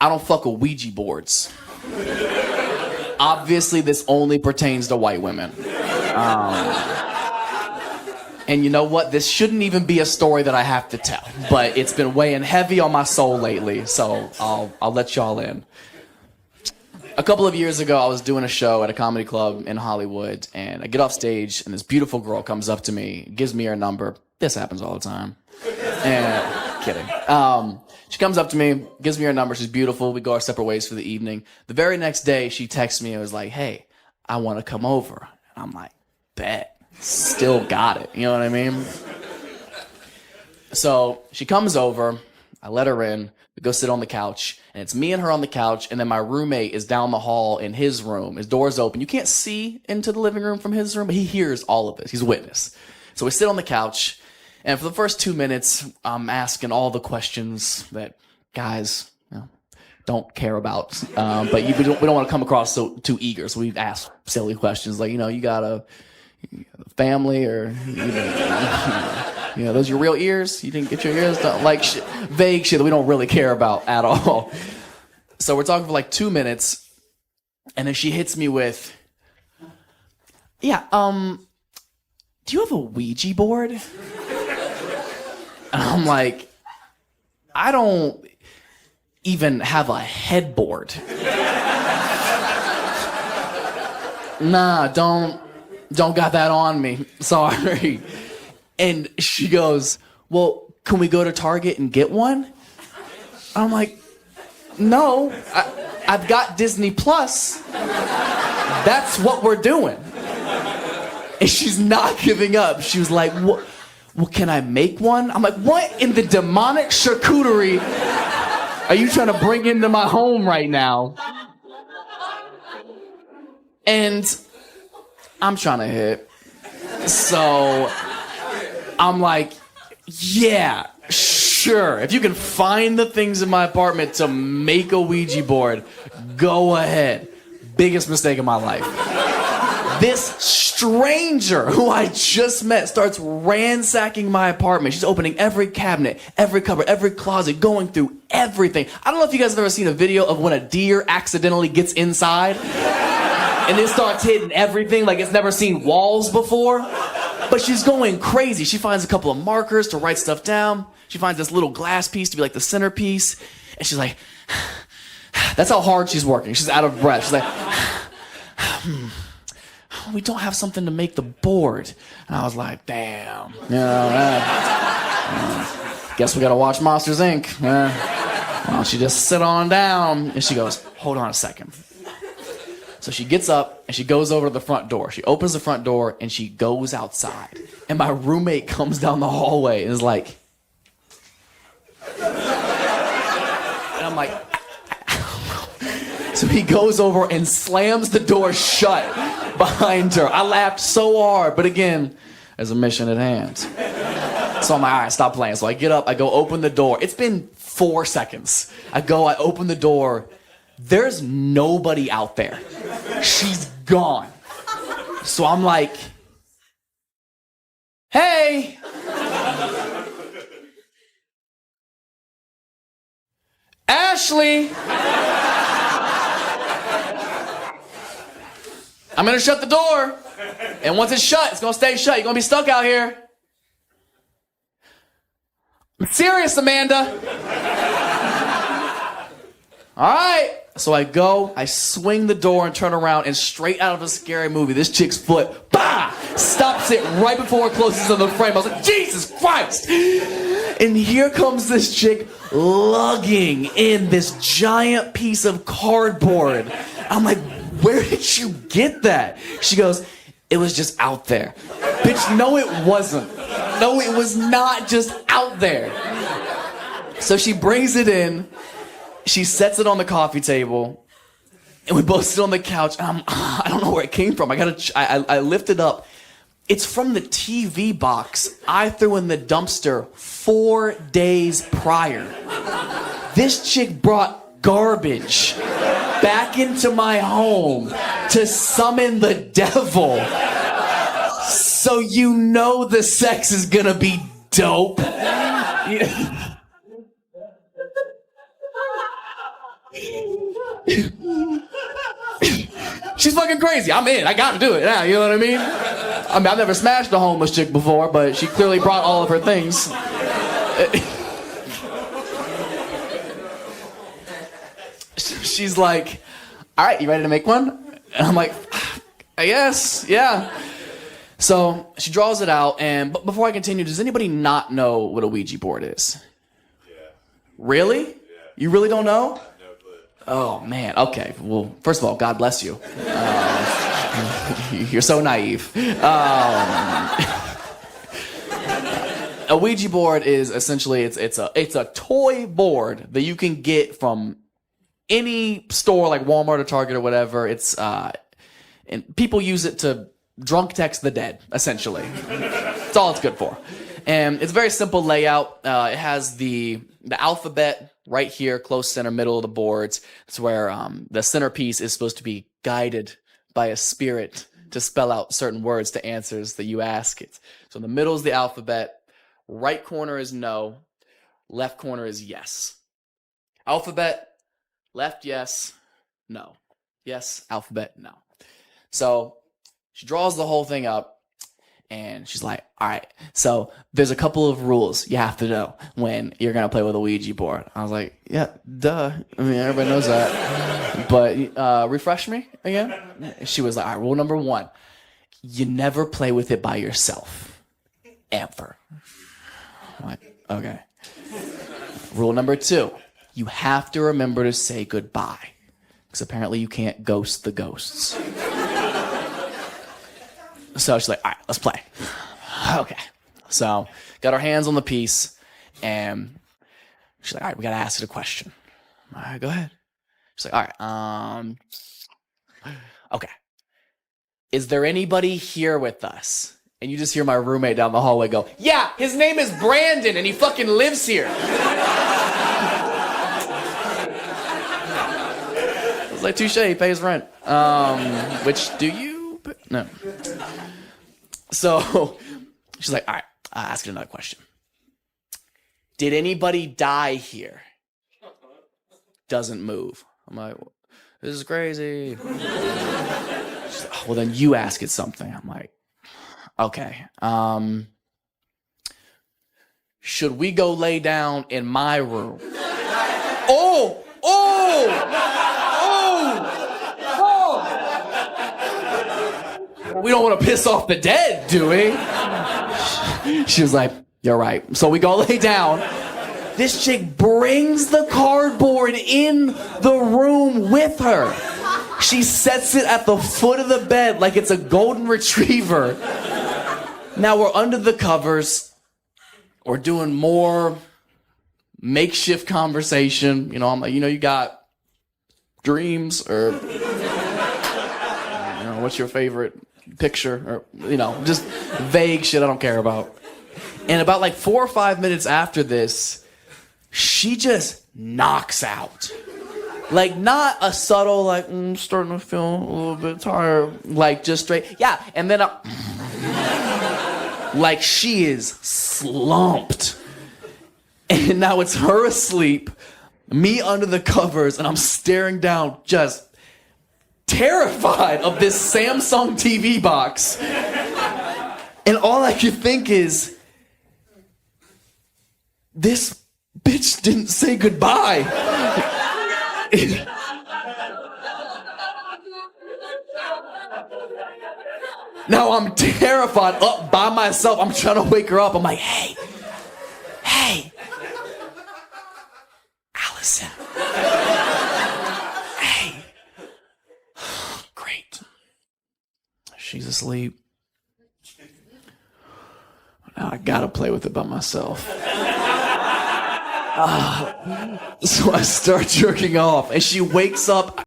I don't fuck with Ouija boards. Obviously, this only pertains to white women. And you know what? This shouldn't even be a story that I have to tell, but it's been weighing heavy on my soul lately, so I'll let y'all in. A couple of years ago, I was doing a show at a comedy club in Hollywood, and I get off stage, and this beautiful girl comes up to me, gives me her number. This happens all the time. And kidding. She comes up to me, gives me her number. She's beautiful. We go our separate ways for the evening. The very next day, she texts me and was like, "Hey, I want to come over." And I'm like, bet. Still got it. You know what I mean? So she comes over. I let her in. We go sit on the couch. And it's me and her on the couch. And then my roommate is down the hall in his room. His door's open. You can't see into the living room from his room, but he hears all of this. He's a witness. So we sit on the couch. And for the first 2 minutes, I'm asking all the questions that guys don't care about. But we don't want to come across too eager. So we ask silly questions like, you got a family, or those your real ears? You didn't get your ears done? Like vague shit that we don't really care about at all. So we're talking for like 2 minutes, and then she hits me with, do you have a Ouija board? And I'm like, I don't even have a headboard. Nah, don't got that on me. Sorry. And she goes, well, can we go to Target and get one? I'm like, no, I've got Disney Plus. That's what we're doing. And she's not giving up. She was like, well, can I make one? I'm like, what in the demonic charcuterie are you trying to bring into my home right now? And I'm trying to hit. So I'm like, yeah, sure. If you can find the things in my apartment to make a Ouija board, go ahead. Biggest mistake of my life. This stranger who I just met starts ransacking my apartment. She's opening every cabinet, every cupboard, every closet, going through everything. I don't know if you guys have ever seen a video of when a deer accidentally gets inside and it starts hitting everything like it's never seen walls before. But she's going crazy. She finds a couple of markers to write stuff down. She finds this little glass piece to be like the centerpiece. And she's like, that's how hard she's working. She's out of breath. She's like, we don't have something to make the board. And I was like, damn. Guess we gotta watch Monsters, Inc. Why don't you just sit on down? And she goes, hold on a second. So she gets up and she goes over to the front door. She opens the front door and she goes outside. And my roommate comes down the hallway and is like, and I'm like, so he goes over and slams the door shut behind her. I laughed so hard, but again, there's a mission at hand. So I'm like, all right, stop playing. So I get up, I go open the door. It's been 4 seconds. I open the door. There's nobody out there. She's gone. So I'm like, hey. Ashley. I'm gonna shut the door. And once it's shut, it's gonna stay shut. You're gonna be stuck out here. I'm serious, Amanda. All right. So I go, I swing the door and turn around, and straight out of a scary movie, this chick's foot, bah, stops it right before it closes on the frame. I was like, Jesus Christ. And here comes this chick lugging in this giant piece of cardboard. I'm like, where did you get that? She goes, it was just out there. Bitch, no it wasn't. No, it was not just out there. So she brings it in. She sets it on the coffee table, and we both sit on the couch, and I don't know where it came from. I lift it up. It's from the TV box I threw in the dumpster 4 days prior. This chick brought garbage back into my home to summon the devil. So you know the sex is gonna be dope. She's fucking crazy. I'm in. I gotta do it now. You know what I mean? I've never smashed a homeless chick before, but she clearly brought all of her things. She's like, all right, you ready to make one? And I'm like, I guess, yeah. So she draws it out, and before I continue, does anybody not know what a Ouija board is? Yeah. Really? Yeah. You really don't know? Oh, man. Okay. Well, first of all, God bless you. You're so naive. A Ouija board is essentially, it's a toy board that you can get from any store like Walmart or Target or whatever. And people use it to drunk text the dead, essentially. That's all it's good for. And it's a very simple layout. It has the alphabet right here, close center, middle of the boards. It's where the centerpiece is supposed to be guided by a spirit to spell out certain words to answers that you ask it. So in the middle is the alphabet. Right corner is no. Left corner is yes. Alphabet, left, yes, no. Yes, alphabet, no. So she draws the whole thing up. And she's like, all right, so there's a couple of rules you have to know when you're going to play with a Ouija board. I was like, yeah, duh. I mean, everybody knows that. But refresh me again. She was like, all right, rule number 1, you never play with it by yourself. Ever. I'm like, okay. Rule number 2, you have to remember to say goodbye. Because apparently you can't ghost the ghosts. So she's like, all right, let's play. Okay. So got our hands on the piece, and she's like, all right, we got to ask it a question. All right, go ahead. She's like, all right, okay. Is there anybody here with us? And you just hear my roommate down the hallway go, yeah, his name is Brandon, and he fucking lives here. I was like, touche, he pays rent. Which do you? No. So she's like, all right, I'll ask you another question. Did anybody die here? Doesn't move. I'm like, this is crazy. She's like, oh, well, then you ask it something. I'm like, okay. Should we go lay down in my room? Oh! We don't want to piss off the dead, do we? She was like, you're right. So we go lay down. This chick brings the cardboard in the room with her. She sets it at the foot of the bed like it's a golden retriever. Now we're under the covers. We're doing more makeshift conversation. You know, I'm like, you got dreams or, what's your favorite picture, or just vague shit I don't care about. And about like 4 or 5 minutes after this, she just knocks out. Like, not a subtle, like, starting to feel a little bit tired. Like, just straight, yeah. And then like, she is slumped. And now it's her asleep, me under the covers, and I'm staring down, just terrified of this Samsung TV box. And all I could think is, this bitch didn't say goodbye. Now I'm terrified, up by myself. I'm trying to wake her up. I'm like, hey, Allison. Hey. Great. She's asleep. Now I gotta play with it by myself. So I start jerking off, and she wakes up